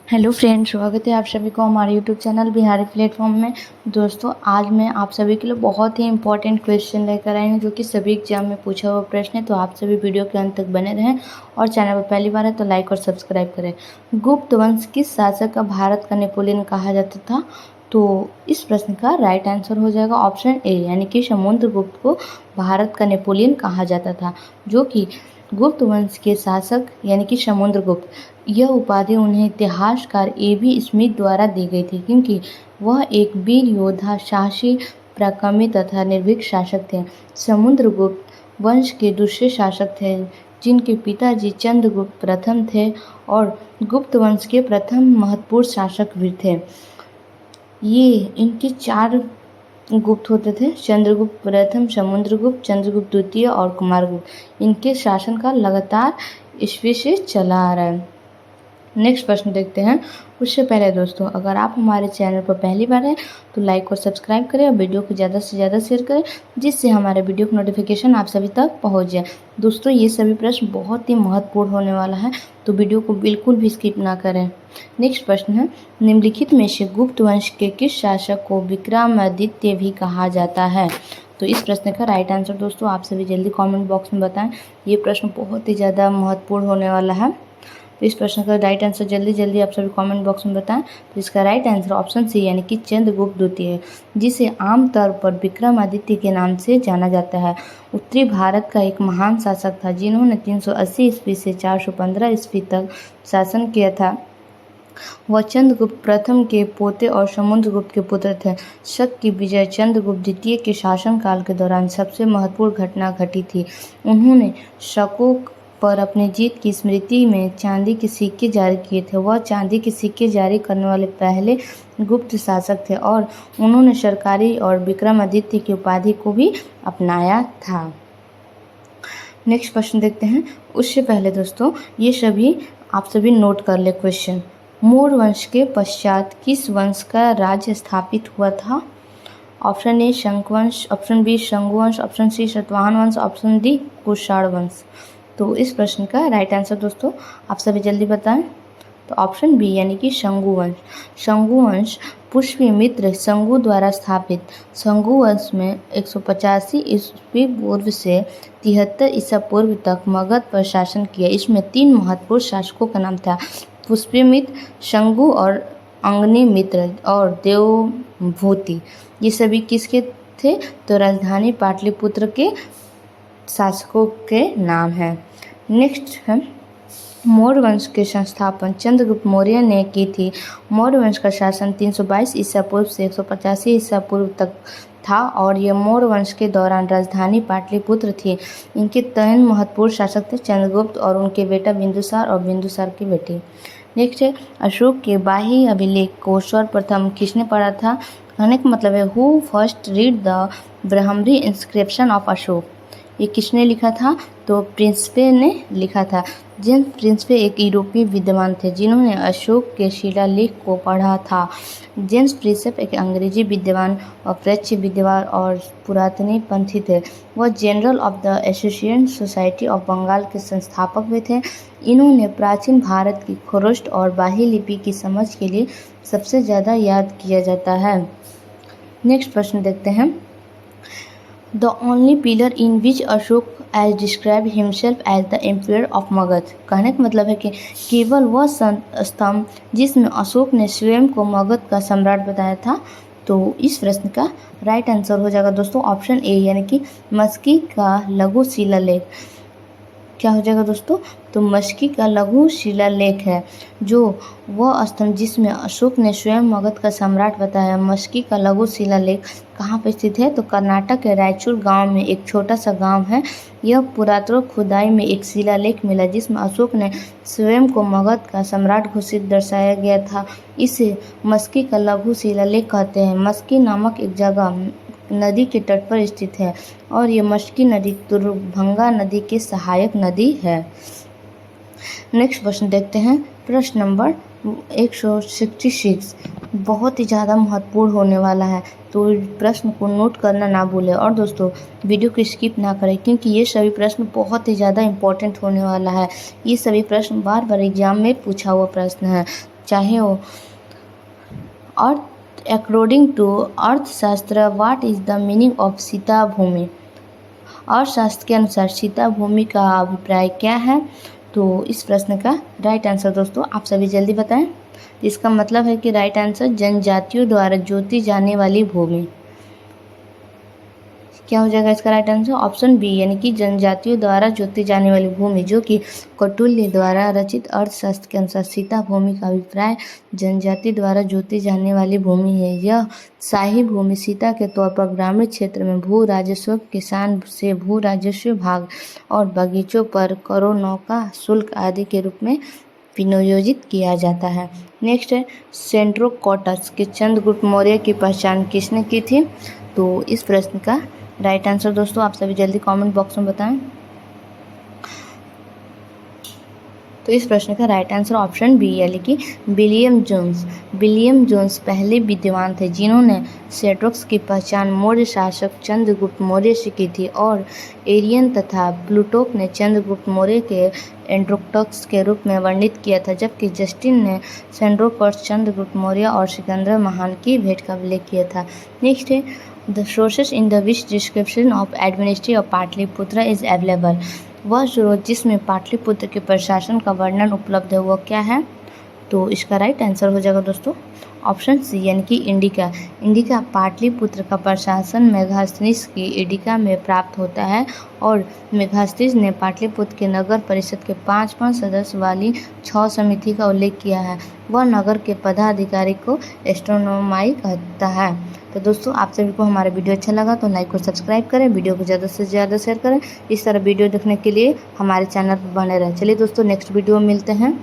Hello friends, स्वागत है आप सभी को हमारे यूट्यूब चैनल बिहारी प्लेटफॉर्म में। दोस्तों, आज मैं आप सभी के लिए बहुत ही इंपॉर्टेंट क्वेश्चन लेकर आई हूँ जो कि सभी एग्जाम में पूछा हुआ प्रश्न है। तो आप सभी वीडियो के अंत तक बने रहें और चैनल पर पहली बार है तो लाइक और सब्सक्राइब करें। गुप्त वंश किस शासक का भारत का नेपोलियन कहा जाता था? तो इस प्रश्न का राइट आंसर हो जाएगा ऑप्शन ए, यानी कि समुद्रगुप्त को भारत का नेपोलियन कहा जाता था, जो कि गुप्त वंश के शासक यानी कि समुद्रगुप्त। यह उपाधि उन्हें इतिहासकार ए.बी. स्मिथ द्वारा दी गई थी क्योंकि वह एक वीर योद्धा, साहसी, पराक्रमी तथा निर्भीक शासक थे। समुद्रगुप्त वंश के दूसरे शासक थे जिनके पिताजी चंद्रगुप्त प्रथम थे और गुप्त वंश के प्रथम महत्वपूर्ण शासक भी थे। ये इनके 4 गुप्त होते थे: चंद्रगुप्त प्रथम, समुद्रगुप्त, चंद्रगुप्त द्वितीय और कुमारगुप्त। इनके शासनकाल लगातार ईस्वी से चला आ रहा है। नेक्स्ट प्रश्न देखते हैं। उससे पहले दोस्तों, अगर आप हमारे चैनल पर पहली बार हैं तो लाइक और सब्सक्राइब करें और वीडियो को ज़्यादा से ज़्यादा शेयर करें जिससे हमारे वीडियो का नोटिफिकेशन आप सभी तक पहुंच जाए। दोस्तों, ये सभी प्रश्न बहुत ही महत्वपूर्ण होने वाला है, तो वीडियो को बिल्कुल भी स्किप ना करें। नेक्स्ट प्रश्न है, निम्नलिखित में से गुप्त वंश के किस शासक को विक्रमादित्य भी कहा जाता है? तो इस प्रश्न का राइट आंसर दोस्तों आप सभी जल्दी कमेंट बॉक्स में बताएं। ये प्रश्न बहुत ही ज़्यादा महत्वपूर्ण होने वाला है, तो इस प्रश्न का राइट आंसर जल्दी आप सभी कमेंट बॉक्स में बताएं। तो इसका राइट आंसर ऑप्शन सी यानी कि चंद्रगुप्त द्वितीय है, जिसे आमतौर पर विक्रमादित्य के नाम से जाना जाता है। उत्तरी भारत का एक महान शासक था जिन्होंने 380 ईस्वी से 415 ईस्वी तक शासन किया था। वह चंद्रगुप्त प्रथम के पोते और समुद्रगुप्त के पुत्र थे। शक की विजय चंद्रगुप्त द्वितीय के शासनकाल के दौरान सबसे महत्वपूर्ण घटना घटी थी। उन्होंने शकों पर अपनी जीत की स्मृति में चांदी के सिक्के जारी किए थे। वह चांदी के सिक्के जारी करने वाले पहले गुप्त शासक थे और उन्होंने सरकारी और विक्रमादित्य की उपाधि को भी अपनाया था। नेक्स्ट प्रश्न देखते हैं। उससे पहले दोस्तों, ये सभी आप सभी नोट कर ले क्वेश्चन। मौर्य वंश के पश्चात किस वंश का राज्य स्थापित हुआ था? ऑप्शन ए शंख वंश, ऑप्शन बी शंगु वंश, ऑप्शन सी सातवाहन वंश, ऑप्शन डी कुषाण वंश। तो इस प्रश्न का राइट आंसर दोस्तों आप सभी जल्दी बताएं। तो ऑप्शन बी यानी कि शंगु वंश। शंगु वंश पुष्यमित्र शंगु द्वारा स्थापित। शंगु वंश में 185 ईस्वी पूर्व से 73 ईसा पूर्व तक मगध पर शासन किया। इसमें 3 महत्वपूर्ण शासकों का नाम था: पुष्यमित्र, शंगु और अग्निमित्र और देवभूति। ये सभी किसके थे? तो राजधानी पाटलिपुत्र के शासकों के नाम हैं। नेक्स्ट है, मौर्य वंश के संस्थापन चंद्रगुप्त मौर्य ने की थी। मौर्य वंश का शासन 322 ईसा पूर्व से 185 ईसा पूर्व तक था और यह मौर्य वंश के दौरान राजधानी पाटलिपुत्र थी। इनके 3 महत्वपूर्ण शासक थे: चंद्रगुप्त और उनके बेटा बिंदुसार और बिंदुसार की बेटी। नेक्स्ट है, अशोक के बाह्य अभिलेख को सर्वप्रथम किसने पढ़ा था? कहने का मतलब है who first read the Brahmani inscription of Ashok. ये किसने लिखा था? तो प्रिंसपे ने लिखा था। जेम्स प्रिंसपे एक यूरोपीय विद्वान थे जिन्होंने अशोक के शिलालेख को पढ़ा था। जेम्स प्रिंसप एक अंग्रेजी विद्वान, अपरच्य विद्वान और पुरातनीपंथी थे। वह general of the association society of Bengal के संस्थापक भी थे। इन्होंने प्राचीन भारत की खरोष्ट और बाह्य लिपि की समझ के लिए सबसे ज़्यादा याद किया जाता है। नेक्स्ट प्रश्न देखते हैं। The only pillar in which Ashok as described himself as the emperor of Magadh. कहने का मतलब है कि केवल वह स्तंभ जिसमें अशोक ने स्वयं को मगध का सम्राट बताया था। तो इस प्रश्न का राइट आंसर हो जाएगा दोस्तों ऑप्शन ए यानी कि मस्की का लघु शिलालेख। क्या हो जाएगा दोस्तों? तो मस्की का लघु शिलालेख है जो वह स्तंभ जिसमें अशोक ने स्वयं मगध का सम्राट बताया। मस्की का लघु शिलालेख कहाँ पर स्थित है? तो कर्नाटक के रायचूर गांव में एक छोटा सा गांव है। यह पुरातत्व खुदाई में एक शिलालेख मिला जिसमें अशोक ने स्वयं को मगध का सम्राट घोषित दर्शाया गया था। इसे मस्की का लघु शिलालेख कहते हैं। मस्की नामक एक जगह नदी के तट पर स्थित है और ये मस्की नदी तुरभंगा नदी की सहायक नदी है। नेक्स्ट प्रश्न देखते हैं। प्रश्न नंबर 166 बहुत ही ज़्यादा महत्वपूर्ण होने वाला है, तो प्रश्न को नोट करना ना भूलें और दोस्तों वीडियो को स्किप ना करें क्योंकि ये सभी प्रश्न बहुत ही ज़्यादा इंपॉर्टेंट होने वाला है। ये सभी प्रश्न बार बार एग्जाम में पूछा हुआ प्रश्न है। चाहे वो अर्थ according to Arthashastra what is the meaning of sita bhumi. Arthashastra के अनुसार सीता भूमि का अभिप्राय क्या है। तो इस प्रश्न का राइट आंसर दोस्तों आप सभी जल्दी बताएं। इसका मतलब है कि राइट आंसर जनजातियों द्वारा जोती जाने वाली भूमि। क्या हो जाएगा इसका राइट आंसर ऑप्शन बी, यानी कि जनजातियों द्वारा जोती जाने वाली भूमि, जो कि कौटिल्य द्वारा रचित अर्थशास्त्र के अनुसार सीता भूमि का अभिप्राय जनजाति द्वारा जोती जाने वाली भूमि है। यह शाही भूमि सीता के तौर पर ग्रामीण क्षेत्र में भू राजस्व, किसान से भू राजस्व भाग और बगीचों पर करों, नौका शुल्क आदि के रूप में विनियोजित किया जाता है। नेक्स्ट है सेंड्रोकॉटस के चंद्रगुप्त मौर्य की पहचान किसने की थी। तो इस प्रश्न का राइट आंसर दोस्तों आप सभी जल्दी कमेंट बॉक्स में बताएं। तो इस प्रश्न का राइट आंसर ऑप्शन बी, यानी कि विलियम जोन्स। विलियम जोन्स पहले विद्वान थे जिन्होंने सेड्रोक्स की पहचान मौर्य शासक चंद्रगुप्त मौर्य से की थी, और एरियन तथा प्लूटोक ने चंद्रगुप्त मौर्य के एंड्रोक्टस के रूप में वर्णित किया था, जबकि जस्टिन ने सेंड्रोकॉटस चंद्रगुप्त मौर्य और सिकंदर महान की भेंट का उल्लेख किया था। नेक्स्ट है the sources in the which description of administration of Pataliputra is available. वह स्रोत जिसमें पाटलिपुत्र के प्रशासन का वर्णन उपलब्ध है वो क्या है। तो इसका राइट आंसर हो जाएगा दोस्तों ऑप्शन सी, यानी कि इंडिका। इंडिका पाटलिपुत्र का प्रशासन मेगास्थनीज की इंडिका में प्राप्त होता है, और मेगास्थनीज ने पाटलिपुत्र के नगर परिषद के 5 सदस्य वाली 6 समिति का उल्लेख किया है। वह नगर के पदाधिकारी को एस्ट्रोनोमाई कहता है। तो दोस्तों आप सभी को हमारा वीडियो अच्छा लगा तो लाइक और सब्सक्राइब करें, वीडियो को ज़्यादा से ज़्यादा शेयर करें। इस तरह वीडियो देखने के लिए हमारे चैनल पर बने रहें। चलिए दोस्तों नेक्स्ट वीडियो में मिलते हैं।